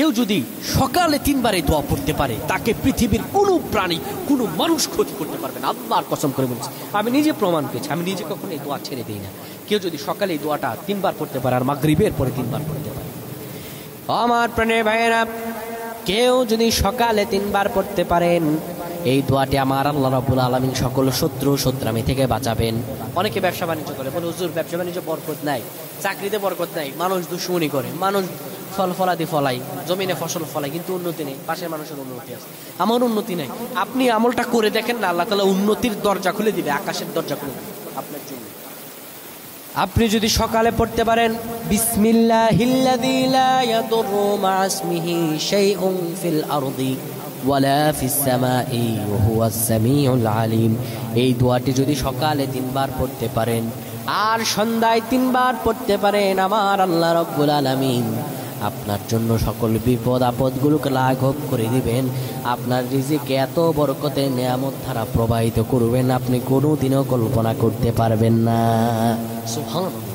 কেউ যদি সকালে 3 বার এই দোয়া পড়তে পারে তাকে পৃথিবীর কোনো প্রাণী কোনো মানুষ ক্ষতি করতে পারবে না। আল্লাহর কসম করে বলছি, আমি নিজে প্রমাণ পেয়েছি, আমি নিজে কখনো এই দোয়া ছেড়ে দিই না। কেউ যদি সকালে এই দোয়াটা 3 বার পড়তে পারে আর মাগরিবের পরে 3 বার পড়তে পারে, আমার প্রাণের ভাইয়েরা, কেউ যদি সকালে 3 বার পড়তে পারেন এই দোয়াটি, আমার আল্লাহ রাব্বুল আলামিন সকল শত্রু শত্রামি থেকে বাঁচাবেন। অনেকে ব্যবসা বাণিজ্য করে, বলে হুজুর ব্যবসা বাণিজ্য বরকত নাই, চাকরিতে বরকত নাই, মানুষ দুশ্মনী করে, মানুষ ফল ফলাদি ফলাই, জমিনে ফসল ফলাই, কিন্তু উন্নতি নেই। পাশের মানুষের উন্নতি আছে, আমার উন্নতি নাই। আপনি আমলটা করে দেখেন না, আল্লাহ তাআলা উন্নতির দরজা খুলে দিবে, আকাশের দরজা খুলে দিবে আপনার জন্য। আপনি যদি সকালে পড়তে পারেন বিসমিল্লাহিল্লাযী লা ইয়াদুররু মা ইসমিহি শাইউন ফিল আরদি ওয়ালা ফিস সামাই ওয়া হুয়াস সামিউল আলিম, এই দোয়াটি যদি সকালে 3 বার পড়তে পারেন আর সন্ধ্যায় 3 বার পড়তে পারেন, আমার আল্লাহ রাব্বুল আলামিন আপনার জন্য সকল বিপদ আপদগুলোকে লাঘব করে দিবেন। আপনার রিজিকে এত বরকতের নিয়ামত ধারা প্রবাহিত করবেন, আপনি কোনোদিনও কল্পনা করতে পারবেন না। সুবহানাল্লাহ।